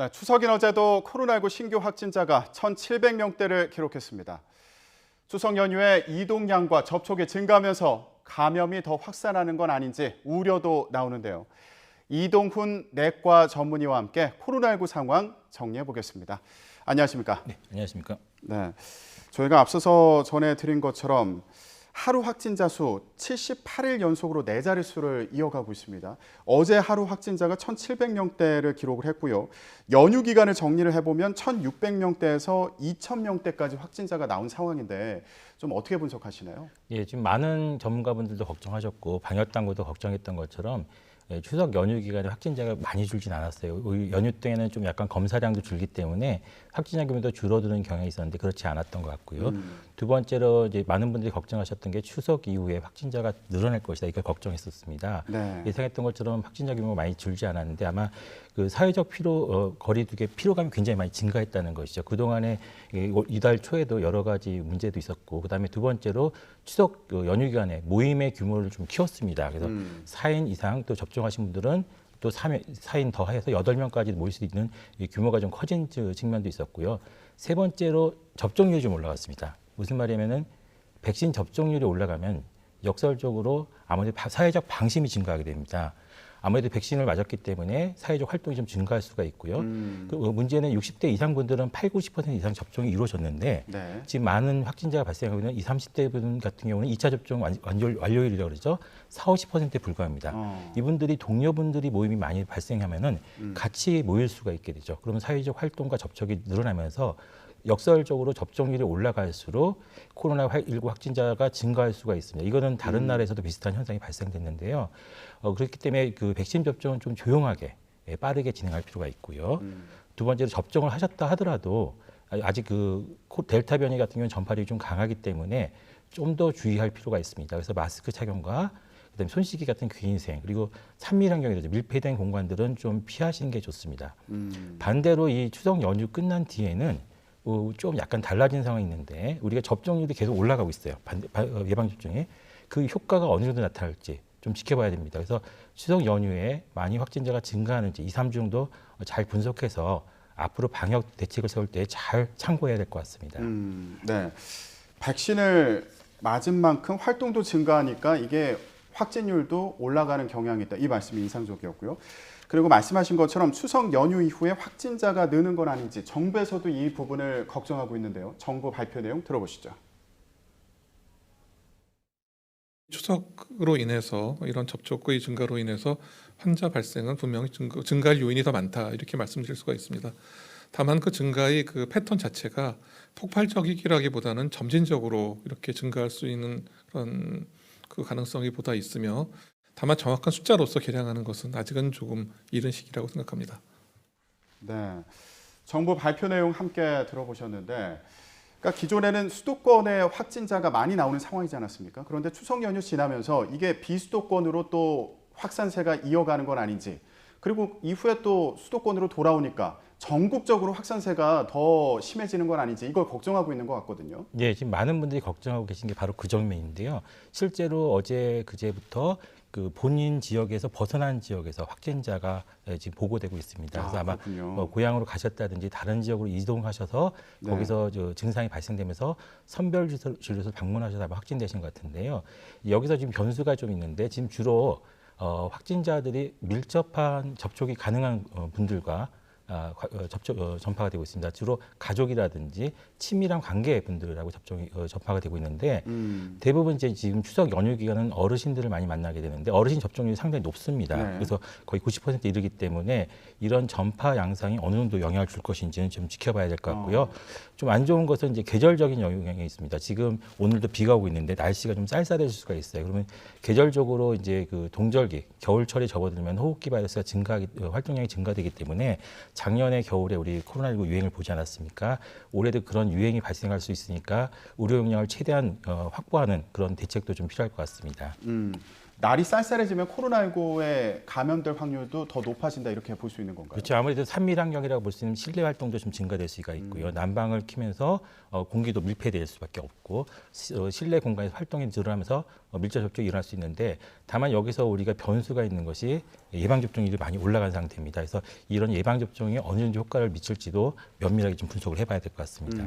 네, 추석인 어제도 코로나19 신규 확진자가 1,700명대를 기록했습니다. 추석 연휴에 이동량과 접촉이 증가하면서 감염이 더 확산하는 건 아닌지 우려도 나오는데요. 이동훈 내과 전문의와 함께 코로나19 상황 정리해 보겠습니다. 안녕하십니까? 네, 안녕하십니까? 네, 저희가 앞서서 전해드린 것처럼 하루 확진자 수 78일 연속으로 네 자릿수를 이어가고 있습니다. 어제 하루 확진자가 1,700명대를 기록을 했고요. 연휴 기간을 정리를 해보면 1,600명대에서 2,000명대까지 확진자가 나온 상황인데 좀 어떻게 분석하시나요? 예, 지금 많은 전문가분들도 걱정하셨고 방역 당국도 걱정했던 것처럼 추석 연휴 기간에 확진자가 많이 줄진 않았어요. 연휴 때에는 좀 약간 검사량도 줄기 때문에 확진자 규모도 줄어드는 경향이 있었는데 그렇지 않았던 것 같고요. 두 번째로 이제 많은 분들이 걱정하셨던 게 추석 이후에 확진자가 늘어날 것이다. 이걸 걱정했었습니다. 네. 예상했던 것처럼 확진자 규모가 많이 줄지 않았는데 아마 그 사회적 거리두기 피로감이 굉장히 많이 증가했다는 것이죠. 그동안에 이달 초에도 여러 가지 문제도 있었고 그다음에 두 번째로 추석 연휴 기간에 모임의 규모를 좀 키웠습니다. 그래서 4인 이상 또 접종하신 분들은 또 4인 더 해서 8명까지 모일 수 있는 규모가 좀 커진 측면도 있었고요. 세 번째로 접종률이 좀 올라갔습니다. 무슨 말이냐면은 백신 접종률이 올라가면 역설적으로 아무래도 사회적 방심이 증가하게 됩니다. 아무래도 백신을 맞았기 때문에 사회적 활동이 좀 증가할 수가 있고요. 그 문제는 60대 이상 분들은 80, 90% 이상 접종이 이루어졌는데 네. 지금 많은 확진자가 발생하고 있는 20, 30대 분 같은 경우는 2차 접종 완료율이라고 그러죠. 40, 50%에 불과합니다. 이분들이 동료분들이 모임이 많이 발생하면은 같이 모일 수가 있게 되죠. 그러면 사회적 활동과 접촉이 늘어나면서 역설적으로 접종률이 올라갈수록 코로나19 확진자가 증가할 수가 있습니다. 이거는 다른 나라에서도 비슷한 현상이 발생됐는데요. 그렇기 때문에 그 백신 접종은 좀 조용하게 빠르게 진행할 필요가 있고요. 두 번째로 접종을 하셨다 하더라도 아직 그 델타 변이 같은 경우는 전파력이 좀 강하기 때문에 좀 더 주의할 필요가 있습니다. 그래서 마스크 착용과 그다음에 손 씻기 같은 귀인생 그리고 산밀한 경우에도 밀폐된 공간들은 좀 피하시는 게 좋습니다. 반대로 이 추석 연휴 끝난 뒤에는 좀 약간 달라진 상황이 있는데 우리가 접종률이 계속 올라가고 있어요. 예방접종이. 그 효과가 어느 정도 나타날지 좀 지켜봐야 됩니다. 그래서 추석 연휴에 많이 확진자가 증가하는지 2, 3주 정도 잘 분석해서 앞으로 방역 대책을 세울 때 잘 참고해야 될 것 같습니다. 네. 백신을 맞은 만큼 활동도 증가하니까 이게 확진율도 올라가는 경향이 있다. 이 말씀이 인상적이었고요. 그리고 말씀하신 것처럼 추석 연휴 이후에 확진자가 느는 건 아닌지 정부에서도 이 부분을 걱정하고 있는데요. 정부 발표 내용 들어보시죠. 추석으로 인해서 이런 접촉의 증가로 인해서 환자 발생은 분명히 증가할 요인이 더 많다 이렇게 말씀드릴 수가 있습니다. 다만 그 증가의 그 패턴 자체가 폭발적이기라기보다는 점진적으로 이렇게 증가할 수 있는 그런 그 가능성이 보다 있으며 다만 정확한 숫자로서 계량하는 것은 아직은 조금 이른 시기라고 생각합니다. 네, 정부 발표 내용 함께 들어보셨는데 그러니까 기존에는 수도권에 확진자가 많이 나오는 상황이지 않았습니까? 그런데 추석 연휴 지나면서 이게 비수도권으로 또 확산세가 이어가는 건 아닌지 그리고 이후에 또 수도권으로 돌아오니까 전국적으로 확산세가 더 심해지는 건 아닌지 이걸 걱정하고 있는 것 같거든요. 네, 지금 많은 분들이 걱정하고 계신 게 바로 그 점인데요. 실제로 어제 그제부터 그 본인 지역에서 벗어난 지역에서 확진자가 지금 보고되고 있습니다. 그래서 아마 고향으로 가셨다든지 다른 지역으로 이동하셔서 네. 거기서 증상이 발생되면서 선별진료소를 방문하셔서 아마 확진되신 것 같은데요. 여기서 지금 변수가 좀 있는데 지금 주로 확진자들이 밀접한 접촉이 가능한 분들과 전파가 되고 있습니다. 주로 가족이라든지 친밀한 관계 분들하고 전파가 되고 있는데 대부분 이제 지금 추석 연휴 기간은 어르신들을 많이 만나게 되는데 어르신 접종률이 상당히 높습니다. 네. 그래서 거의 90% 이르기 때문에 이런 전파 양상이 어느 정도 영향을 줄 것인지는 좀 지켜봐야 될 것 같고요. 좀 안 좋은 것은 이제 계절적인 영향이 있습니다. 지금 오늘도 비가 오고 있는데 날씨가 좀 쌀쌀해질 수가 있어요. 그러면 계절적으로 이제 그 동절기, 겨울철에 접어들면 호흡기 바이러스가 활동량이 증가되기 때문에 작년에 겨울에 우리 코로나19 유행을 보지 않았습니까? 올해도 그런 유행이 발생할 수 있으니까 의료 역량을 최대한 확보하는 그런 대책도 좀 필요할 것 같습니다. 날이 쌀쌀해지면 코로나19에 감염될 확률도 더 높아진다 이렇게 볼 수 있는 건가요? 그렇죠. 아무래도 산밀환경이라고 볼 수 있는 실내 활동도 좀 증가될 수가 있고요. 난방을 키면서 공기도 밀폐될 수밖에 없고 실내 공간에서 활동이 늘어나면서 밀접 접촉이 일어날 수 있는데 다만 여기서 우리가 변수가 있는 것이 예방 접종률이 많이 올라간 상태입니다. 그래서 이런 예방 접종이 어느 정도 효과를 미칠지도 면밀하게 좀 분석을 해봐야 될 것 같습니다.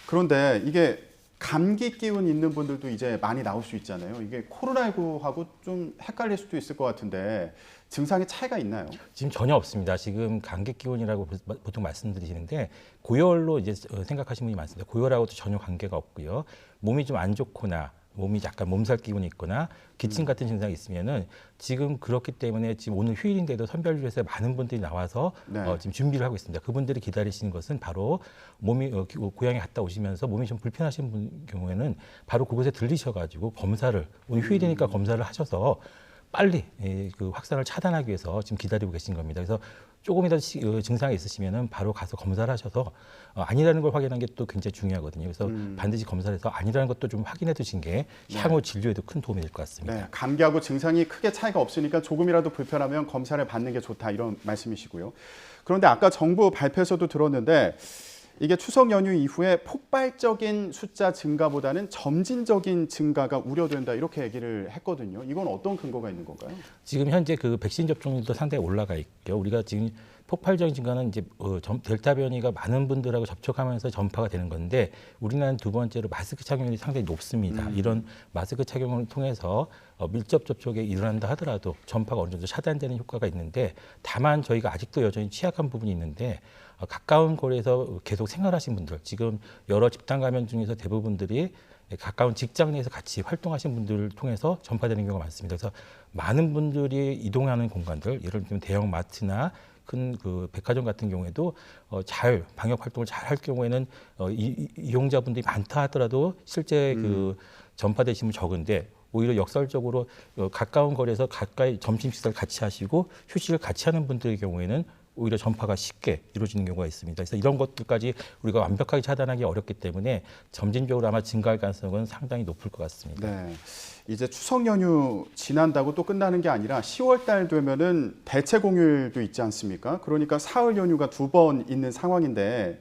그런데 이게 감기 기운 있는 분들도 이제 많이 나올 수 있잖아요. 이게 코로나19하고 좀 헷갈릴 수도 있을 것 같은데 증상의 차이가 있나요? 지금 전혀 없습니다. 지금 감기 기운이라고 보통 말씀드리시는데 고열로 이제 생각하시는 분이 많습니다. 고열하고도 전혀 관계가 없고요. 몸이 좀 안 좋거나 몸이 약간 몸살 기운이 있거나 기침 같은 증상이 있으면은 지금 그렇기 때문에 지금 오늘 휴일인데도 선별휴일에서 많은 분들이 나와서 네. 지금 준비를 하고 있습니다. 그분들이 기다리시는 것은 바로 몸이 고향에 갔다 오시면서 몸이 좀 불편하신 분 경우에는 바로 그곳에 들리셔가지고 검사를 오늘 휴일이니까 검사를 하셔서 빨리 그 확산을 차단하기 위해서 지금 기다리고 계신 겁니다. 그래서 조금이라도 증상이 있으시면은 바로 가서 검사를 하셔서 아니라는 걸 확인하는 게 또 굉장히 중요하거든요. 그래서 반드시 검사를 해서 아니라는 것도 좀 확인해 두신 게 향후 진료에도 큰 도움이 될 것 같습니다. 네, 감기하고 증상이 크게 차이가 없으니까 조금이라도 불편하면 검사를 받는 게 좋다 이런 말씀이시고요. 그런데 아까 정부 발표에서도 들었는데 이게 추석 연휴 이후에 폭발적인 숫자 증가보다는 점진적인 증가가 우려된다 이렇게 얘기를 했거든요. 이건 어떤 근거가 있는 건가요? 지금 현재 그 백신 접종률도 상당히 올라가 있고요. 우리가 지금 폭발적인 증가는 이제 델타 변이가 많은 분들하고 접촉하면서 전파가 되는 건데 우리나라는 두 번째로 마스크 착용률이 상당히 높습니다. 이런 마스크 착용을 통해서 밀접 접촉이 일어난다 하더라도 전파가 어느 정도 차단되는 효과가 있는데 다만 저희가 아직도 여전히 취약한 부분이 있는데 가까운 거리에서 계속 생활하신 분들 지금 여러 집단 감염 중에서 대부분들이 가까운 직장 내에서 같이 활동하신 분들을 통해서 전파되는 경우가 많습니다. 그래서 많은 분들이 이동하는 공간들 예를 들면 대형 마트나 큰 그 백화점 같은 경우에도 잘 방역 활동을 잘 할 경우에는 이용자분들이 많다 하더라도 실제 그 전파되시면 적은데 오히려 역설적으로 가까운 거리에서 가까이 점심 식사를 같이 하시고 휴식을 같이 하는 분들의 경우에는 오히려 전파가 쉽게 이루어지는 경우가 있습니다. 그래서 이런 것들까지 우리가 완벽하게 차단하기 어렵기 때문에 점진적으로 아마 증가할 가능성은 상당히 높을 것 같습니다. 네. 이제 추석 연휴 지난다고 또 끝나는 게 아니라 10월 달 되면은 대체 공휴일도 있지 않습니까? 그러니까 사흘 연휴가 2번 있는 상황인데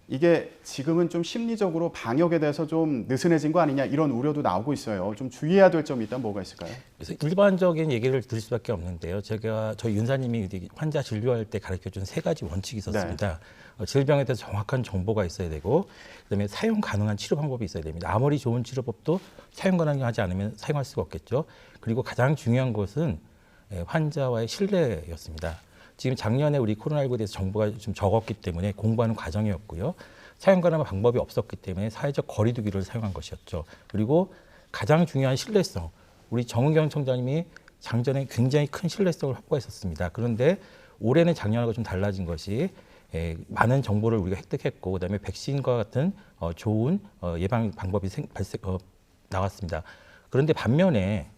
이게 지금은 좀 심리적으로 방역에 대해서 좀 느슨해진 거 아니냐 이런 우려도 나오고 있어요. 좀 주의해야 될 점이 있다면 뭐가 있을까요? 그래서 일반적인 얘기를 드릴 수밖에 없는데요. 저희 윤사님이 환자 진료할 때 가르쳐준 3가지 원칙이 있었습니다. 질병에 대해서 정확한 정보가 있어야 되고 그다음에 사용 가능한 치료 방법이 있어야 됩니다. 아무리 좋은 치료법도 사용 가능하지 않으면 사용할 수가 없겠죠. 그리고 가장 중요한 것은 환자와의 신뢰였습니다. 지금 작년에 우리 코로나19에 대해서 정보가 좀 적었기 때문에 공부하는 과정이었고요. 사용 가능한 방법이 없었기 때문에 사회적 거리 두기를 사용한 것이었죠. 그리고 가장 중요한 신뢰성. 우리 정은경 청장님이 작년에 굉장히 큰 신뢰성을 확보했었습니다. 그런데 올해는 작년하고 좀 달라진 것이 많은 정보를 우리가 획득했고 그다음에 백신과 같은 좋은 예방 방법이 나왔습니다. 그런데 반면에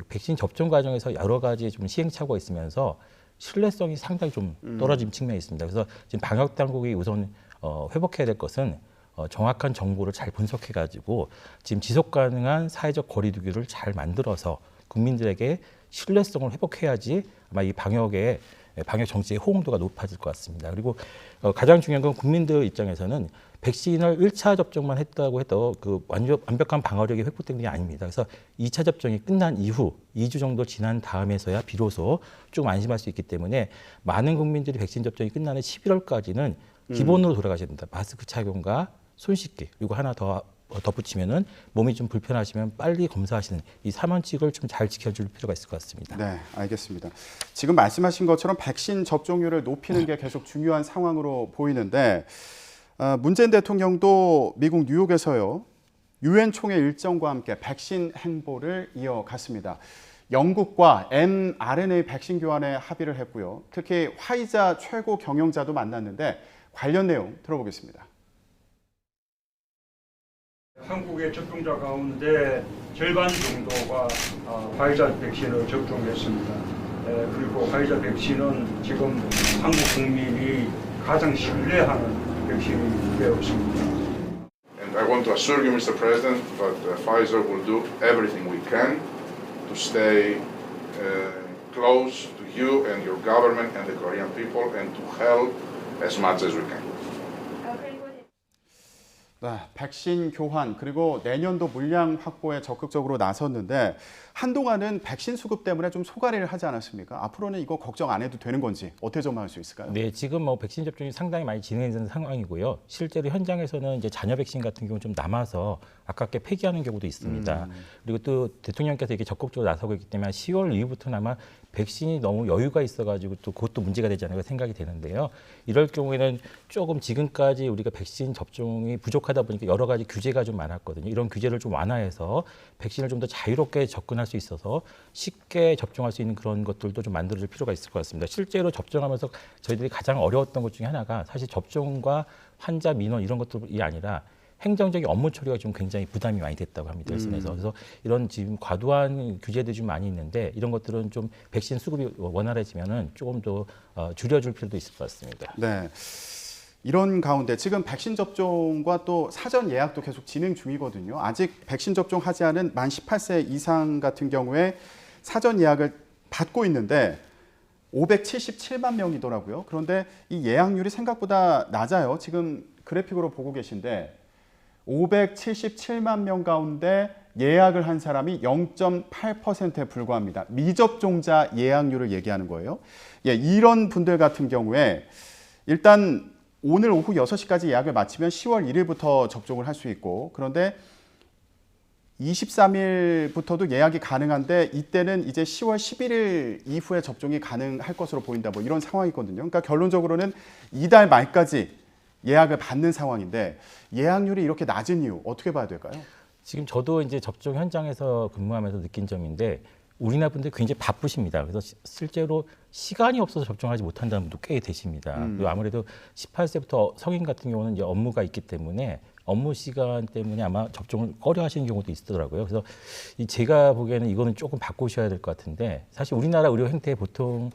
백신 접종 과정에서 여러 가지 좀 시행착오가 있으면서 신뢰성이 상당히 좀 떨어진 측면이 있습니다. 그래서 지금 방역 당국이 우선 회복해야 될 것은 정확한 정보를 잘 분석해가지고 지금 지속 가능한 사회적 거리두기를 잘 만들어서 국민들에게 신뢰성을 회복해야지 아마 이 방역 정책의 호응도가 높아질 것 같습니다. 그리고 가장 중요한 건 국민들 입장에서는 백신을 1차 접종만 했다고 해도 그 완벽한 방어력이 회복된 게 아닙니다. 그래서 2차 접종이 끝난 이후 2주 정도 지난 다음에서야 비로소 조금 안심할 수 있기 때문에 많은 국민들이 백신 접종이 끝나는 11월까지는 기본으로 돌아가셔야 됩니다. 마스크 착용과 손 씻기 그리고 하나 더 덧붙이면은 몸이 좀 불편하시면 빨리 검사하시는 이 3원칙을 좀 잘 지켜줄 필요가 있을 것 같습니다. 네, 알겠습니다. 지금 말씀하신 것처럼 백신 접종률을 높이는 게 계속 중요한 상황으로 보이는데 문재인 대통령도 미국 뉴욕에서요 유엔 총회 일정과 함께 백신 행보를 이어갔습니다. 영국과 mRNA 백신 교환에 합의를 했고요. 특히 화이자 최고 경영자도 만났는데 관련 내용 들어보겠습니다. 한국의 접종자 가운데 절반 정도가 화이자 백신을 접종했습니다. 그리고 화이자 백신은 지금 한국 국민이 가장 신뢰하는 백신이 되었습니다. And I want to assure you, Mr. President, that Pfizer will do everything we can to stay close to you and your government and the Korean people and to help as much as we can. 네, 백신 교환 그리고 내년도 물량 확보에 적극적으로 나섰는데 한동안은 백신 수급 때문에 좀 소가리를 하지 않았습니까? 앞으로는 이거 걱정 안 해도 되는 건지 어떻게 전망할 수 있을까요? 네, 지금 뭐 백신 접종이 상당히 많이 진행되는 상황이고요. 실제로 현장에서는 이제 잔여 백신 같은 경우는 좀 남아서 아깝게 폐기하는 경우도 있습니다. 그리고 또 대통령께서 이게 적극적으로 나서고 있기 때문에 10월 이후부터는 아마 백신이 너무 여유가 있어가지고 또 그것도 문제가 되지 않을까 생각이 되는데요. 이럴 경우에는 조금 지금까지 우리가 백신 접종이 부족하다 보니까 여러 가지 규제가 좀 많았거든요. 이런 규제를 좀 완화해서 백신을 좀 더 자유롭게 접근할 수 있어서 쉽게 접종할 수 있는 그런 것들도 좀 만들어줄 필요가 있을 것 같습니다. 실제로 접종하면서 저희들이 가장 어려웠던 것 중에 하나가 사실 접종과 환자 민원 이런 것들이 아니라 행정적인 업무 처리가 좀 굉장히 부담이 많이 됐다고 합니다. 일선에서. 그래서 이런 지금 과도한 규제들이 좀 많이 있는데 이런 것들은 좀 백신 수급이 원활해지면은 조금 더 줄여줄 필요도 있을 것 같습니다. 네. 이런 가운데 지금 백신 접종과 또 사전 예약도 계속 진행 중이거든요. 아직 백신 접종하지 않은 만 18세 이상 같은 경우에 사전 예약을 받고 있는데 577만 명이더라고요. 그런데 이 예약률이 생각보다 낮아요. 지금 그래픽으로 보고 계신데 577만 명 가운데 예약을 한 사람이 0.8%에 불과합니다. 미접종자 예약률을 얘기하는 거예요. 예, 이런 분들 같은 경우에 일단 오늘 오후 6시까지 예약을 마치면 10월 1일부터 접종을 할 수 있고 그런데 23일부터도 예약이 가능한데 이때는 이제 10월 11일 이후에 접종이 가능할 것으로 보인다. 뭐 이런 상황이거든요. 그러니까 결론적으로는 이달 말까지 예약을 받는 상황인데 예약률이 이렇게 낮은 이유 어떻게 봐야 될까요? 지금 저도 이제 접종 현장에서 근무하면서 느낀 점인데 우리나라 분들이 굉장히 바쁘십니다. 그래서 실제로 시간이 없어서 접종하지 못한다는 분도 꽤 계십니다. 그리고 아무래도 18세부터 성인 같은 경우는 이제 업무가 있기 때문에 업무 시간 때문에 아마 접종을 꺼려 하시는 경우도 있더라고요. 그래서 제가 보기에는 이거는 조금 바꾸셔야 될 것 같은데 사실 우리나라 의료 행태의 보통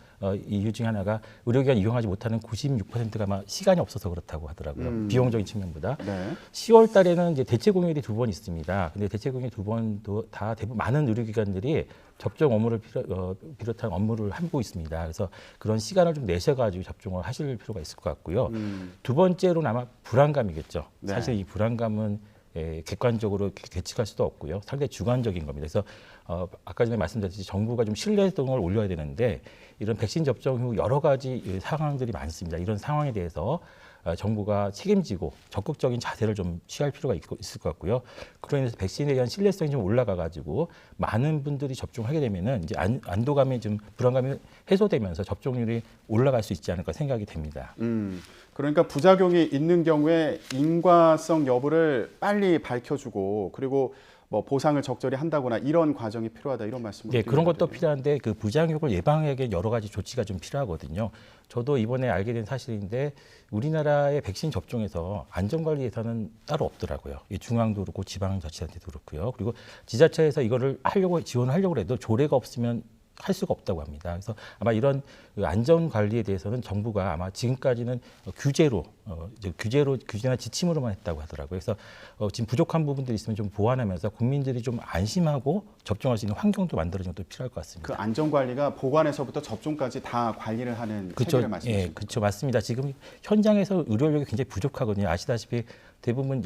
이유 중에 하나가 의료기관 이용하지 못하는 96%가 아마 시간이 없어서 그렇다고 하더라고요. 비용적인 측면보다. 네. 10월 달에는 이제 대체 공휴일이 2번 있습니다. 근데 대체 공휴일 2번도 다 대부분 많은 의료기관들이 접종 업무를 비롯한 업무를 하고 있습니다. 그래서 그런 시간을 좀 내셔가지고 접종을 하실 필요가 있을 것 같고요. 두 번째로는 아마 불안감이겠죠. 네. 사실 이 불안감은 객관적으로 계측할 수도 없고요. 상당히 주관적인 겁니다. 그래서 아까 전에 말씀드렸듯이 정부가 좀 신뢰성을 올려야 되는데 이런 백신 접종 후 여러 가지 상황들이 많습니다. 이런 상황에 대해서 정부가 책임지고 적극적인 자세를 좀 취할 필요가 있을 것 같고요. 그로 인해서 백신에 대한 신뢰성이 좀 올라가가지고 많은 분들이 접종하게 되면은 이제 안도감이 좀 불안감이 해소되면서 접종률이 올라갈 수 있지 않을까 생각이 됩니다. 그러니까 부작용이 있는 경우에 인과성 여부를 빨리 밝혀주고 그리고 뭐 보상을 적절히 한다거나 이런 과정이 필요하다 이런 말씀을 네, 그런 것도 드리거든요. 필요한데 그 부작용을 예방하기 여러 가지 조치가 좀 필요하거든요. 저도 이번에 알게 된 사실인데 우리나라의 백신 접종에서 안전관리 예산은 따로 없더라고요. 이 중앙도 그렇고 지방자치단체도 그렇고요. 그리고 지자체에서 이거를 지원하려고 해도 조례가 없으면 할 수가 없다고 합니다. 그래서 아마 이런 안전 관리에 대해서는 정부가 아마 지금까지는 규제나 지침으로만 했다고 하더라고요. 그래서 지금 부족한 부분들이 있으면 좀 보완하면서 국민들이 좀 안심하고 접종할 수 있는 환경도 만들어주는 것도 필요할 것 같습니다. 그 안전 관리가 보관에서부터 접종까지 다 관리를 하는 체계를 말씀하시는 예, 그렇죠, 맞습니다. 지금 현장에서 의료력이 굉장히 부족하거든요. 아시다시피 대부분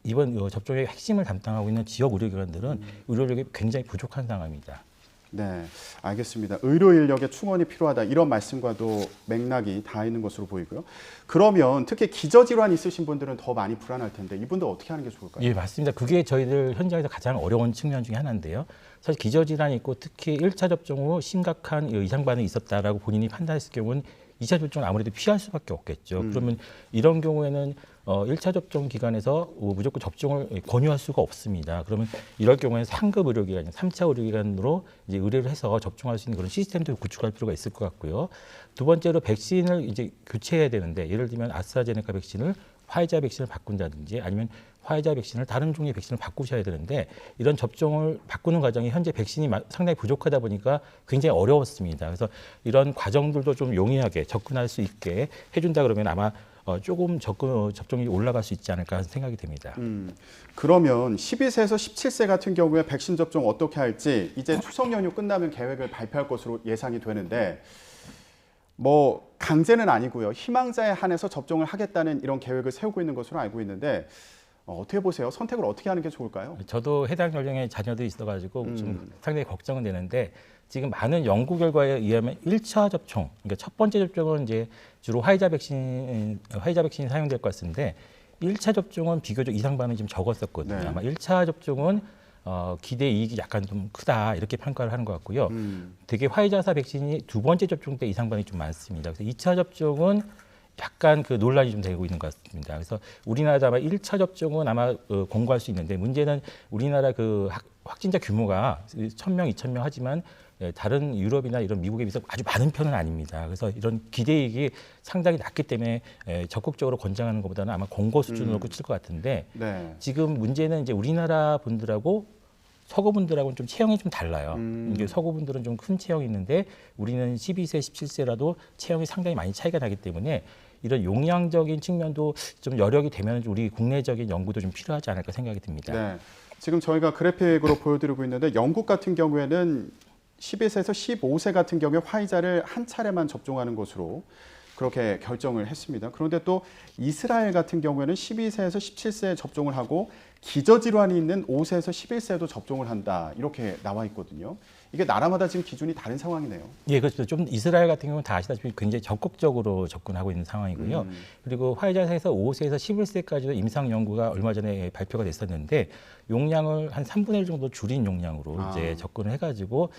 이번 접종의 핵심을 담당하고 있는 지역 의료기관들은 의료력이 굉장히 부족한 상황입니다. 네, 알겠습니다. 의료 인력의 충원이 필요하다 이런 말씀과도 맥락이 다 있는 것으로 보이고요. 그러면 특히 기저질환 있으신 분들은 더 많이 불안할 텐데 이분들 어떻게 하는 게 좋을까요? 예, 맞습니다. 그게 저희들 현장에서 가장 어려운 측면 중에 하나인데요. 사실 기저질환이 있고 특히 1차 접종 후 심각한 이상 반응이 있었다라고 본인이 판단했을 경우는 2차 접종을 아무래도 피할 수밖에 없겠죠. 그러면 이런 경우에는 1차 접종 기관에서 무조건 접종을 권유할 수가 없습니다. 그러면 이럴 경우에는 상급 의료기관, 3차 의료기관으로 이제 의뢰를 해서 접종할 수 있는 그런 시스템도 구축할 필요가 있을 것 같고요. 두 번째로 백신을 이제 교체해야 되는데 예를 들면 아스트라제네카 백신을 화이자 백신을 바꾼다든지 아니면 화이자 백신을 다른 종류의 백신을 바꾸셔야 되는데 이런 접종을 바꾸는 과정이 현재 백신이 상당히 부족하다 보니까 굉장히 어려웠습니다. 그래서 이런 과정들도 좀 용이하게 접근할 수 있게 해준다 그러면 아마 조금 접종이 올라갈 수 있지 않을까 하는 생각이 됩니다. 그러면 12세에서 17세 같은 경우에 백신 접종 어떻게 할지 이제 추석 연휴 끝나면 계획을 발표할 것으로 예상이 되는데 뭐 강제는 아니고요. 희망자에 한해서 접종을 하겠다는 이런 계획을 세우고 있는 것으로 알고 있는데 어떻게 보세요? 선택을 어떻게 하는 게 좋을까요? 저도 해당 연령의 자녀들이 있어가지고 좀 상당히 걱정은 되는데 지금 많은 연구 결과에 의하면 1차 접종, 그러니까 첫 번째 접종은 이제 주로 화이자 백신이 사용될 것 같은데 1차 접종은 비교적 이상 반응이 좀 적었었거든요. 네. 아마 1차 접종은 기대 이익이 약간 좀 크다 이렇게 평가를 하는 것 같고요. 되게 화이자사 백신이 두 번째 접종 때 이상 반응이 좀 많습니다. 그래서 2차 접종은 약간 그 논란이 좀 되고 있는 것 같습니다. 그래서 우리나라도 아마 1차 접종은 아마 권고할 수 있는데 문제는 우리나라 그 확진자 규모가 1,000명, 2,000명 하지만 다른 유럽이나 이런 미국에 비해서 아주 많은 편은 아닙니다. 그래서 이런 기대이익이 상당히 낮기 때문에 적극적으로 권장하는 것보다는 아마 권고 수준으로 그칠 것 같은데 네. 지금 문제는 이제 우리나라 분들하고 서구 분들하고는 좀 체형이 좀 달라요. 이게 서구 분들은 좀 큰 체형이 있는데 우리는 12세, 17세라도 체형이 상당히 많이 차이가 나기 때문에 이런 용량적인 측면도 좀 여력이 되면 우리 국내적인 연구도 좀 필요하지 않을까 생각이 듭니다. 네. 지금 저희가 그래픽으로 보여드리고 있는데 영국 같은 경우에는 12세에서 15세 같은 경우에 화이자를 한 차례만 접종하는 것으로 그렇게 결정을 했습니다. 그런데 또 이스라엘 같은 경우에는 12세에서 17세에 접종을 하고 기저질환이 있는 5세에서 11세에도 접종을 한다. 이렇게 나와 있거든요. 이게 나라마다 지금 기준이 다른 상황이네요. 예, 그렇죠. 좀 이스라엘 같은 경우는 다 아시다시피 굉장히 적극적으로 접근하고 있는 상황이고요. 그리고 화이자에서 5세에서 11세까지도 임상 연구가 얼마 전에 발표가 됐었는데 용량을 한 3분의 1 정도 줄인 용량으로 이제 접근을 해가지고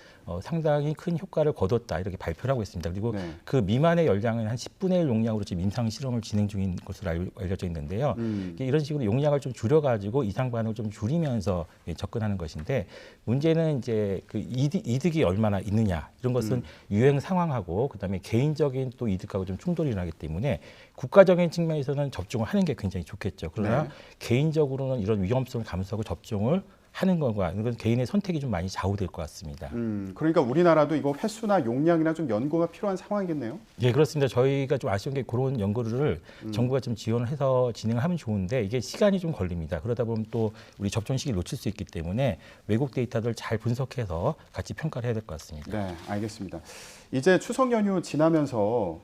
상당히 큰 효과를 거뒀다 이렇게 발표를 하고 있습니다. 그리고 네. 그 미만의 열량은 한 10분의 1 용량으로 지금 임상 실험을 진행 중인 것으로 알려져 있는데요. 이런 식으로 용량을 좀 줄여가지고 이상 반응을 좀 줄이면서 접근하는 것인데 문제는 이제 그 이득이 얼마나 있느냐 이런 것은 유행 상황하고 그다음에 개인적인 또 이득하고 좀 충돌이 나기 때문에 국가적인 측면에서는 접종을 하는 게 굉장히 좋겠죠. 그러나 네. 개인적으로는 이런 위험성을 감수하고 접종을 하는 것과 이건 개인의 선택이 좀 많이 좌우될 것 같습니다. 그러니까 우리나라도 이거 횟수나 용량이나 좀 연구가 필요한 상황이겠네요. 예, 그렇습니다. 저희가 좀 아쉬운 게 그런 연구를 정부가 좀 지원을 해서 진행을 하면 좋은데 이게 시간이 좀 걸립니다. 그러다 보면 또 우리 접종 시기를 놓칠 수 있기 때문에 외국 데이터들 잘 분석해서 같이 평가를 해야 될 것 같습니다. 네, 알겠습니다. 이제 추석 연휴 지나면서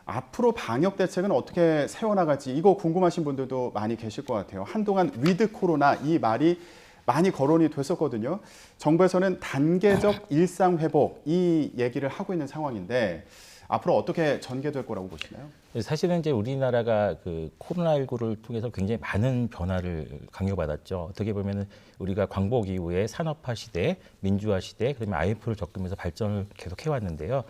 앞으로 방역 대책은 어떻게 세워나갈지 이거 궁금하신 분들도 많이 계실 것 같아요. 한동안 위드 코로나 이 말이 많이 거론이 됐었거든요. 정부에서는 단계적 일상 회복 이 얘기를 하고 있는 상황인데 앞으로 어떻게 전개될 거라고 보시나요? 사실은 이제 우리나라가 그 코로나19를 통해서 굉장히 많은 변화를 강요받았죠. 어떻게 보면은 우리가 광복 이후에 산업화 시대, 민주화 시대, 그다음에 IMF를 겪으면서 발전을 계속 해왔는데요.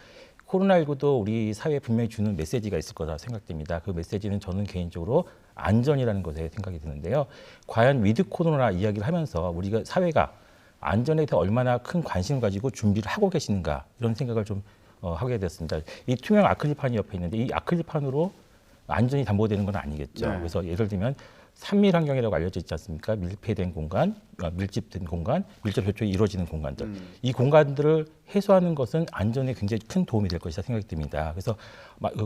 코로나19도 우리 사회에 분명히 주는 메시지가 있을 거라 생각됩니다. 그 메시지는 저는 개인적으로 안전이라는 것에 생각이 드는데요. 과연 위드 코로나 이야기를 하면서 우리가 사회가 안전에 대해 얼마나 큰 관심을 가지고 준비를 하고 계시는가 이런 생각을 좀 하게 됐습니다. 이 투명 아크릴판이 옆에 있는데 이 아크릴판으로 안전이 담보되는 건 아니겠죠. 네. 그래서 예를 들면 산밀 환경이라고 알려져 있지 않습니까? 밀폐된 공간, 밀집된 공간, 밀접 접촉이 이루어지는 공간들. 이 공간들을 해소하는 것은 안전에 굉장히 큰 도움이 될 것이라 생각이 듭니다. 그래서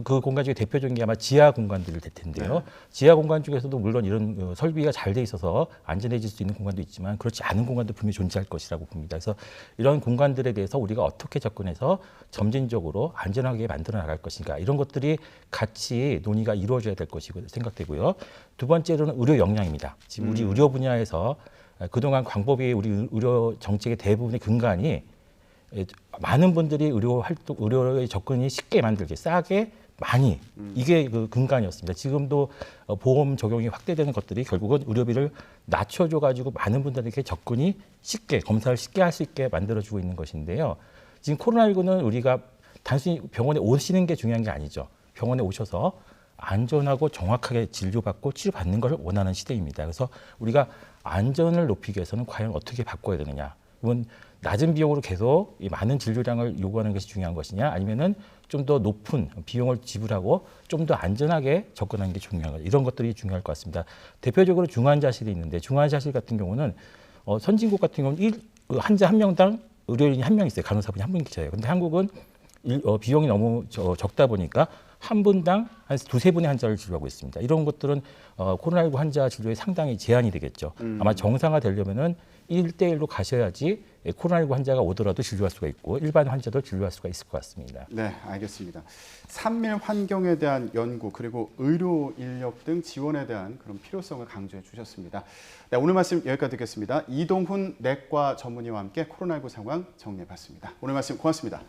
그 공간 중에 대표적인 게 아마 지하 공간들이 될 텐데요. 네. 지하 공간 중에서도 물론 이런 설비가 잘 돼 있어서 안전해질 수 있는 공간도 있지만 그렇지 않은 공간도 분명히 존재할 것이라고 봅니다. 그래서 이런 공간들에 대해서 우리가 어떻게 접근해서 점진적으로 안전하게 만들어 나갈 것인가 이런 것들이 같이 논의가 이루어져야 될 것이고 생각되고요. 두 번째로는 의료 역량입니다. 지금 우리 의료 분야에서 그동안 광복이 우리 의료 정책의 대부분의 근간이 많은 분들이 의료의 접근이 쉽게 만들게 싸게 많이 이게 그 근간이었습니다. 지금도 보험 적용이 확대되는 것들이 결국은 의료비를 낮춰줘 가지고 많은 분들에게 접근이 쉽게 검사를 쉽게 할 수 있게 만들어주고 있는 것인데요. 지금 코로나19는 우리가 단순히 병원에 오시는 게 중요한 게 아니죠. 병원에 오셔서 안전하고 정확하게 진료받고 치료받는 걸 원하는 시대입니다. 그래서 우리가 안전을 높이기 위해서는 과연 어떻게 바꿔야 되느냐. 이건 낮은 비용으로 계속 이 많은 진료량을 요구하는 것이 중요한 것이냐 아니면은 좀 더 높은 비용을 지불하고 좀 더 안전하게 접근하는 게 중요한 것 이런 것들이 중요할 것 같습니다. 대표적으로 중환자실이 있는데 중환자실 같은 경우는 선진국 같은 경우는 환자 한 명당 의료인이 한 명 있어요. 간호사분이 한 분 계셔요. 근데 한국은 비용이 너무 적다 보니까 한 분당 한 두세 분의 환자를 진료하고 있습니다. 이런 것들은 코로나19 환자 진료에 상당히 제한이 되겠죠. 아마 정상화되려면은 1대1로 가셔야지 코로나19 환자가 오더라도 진료할 수가 있고 일반 환자도 진료할 수가 있을 것 같습니다. 네, 알겠습니다. 산밀 환경에 대한 연구 그리고 의료 인력 등 지원에 대한 그런 필요성을 강조해 주셨습니다. 네, 오늘 말씀 여기까지 듣겠습니다. 이동훈 내과 전문의와 함께 코로나19 상황 정리해 봤습니다. 오늘 말씀 고맙습니다.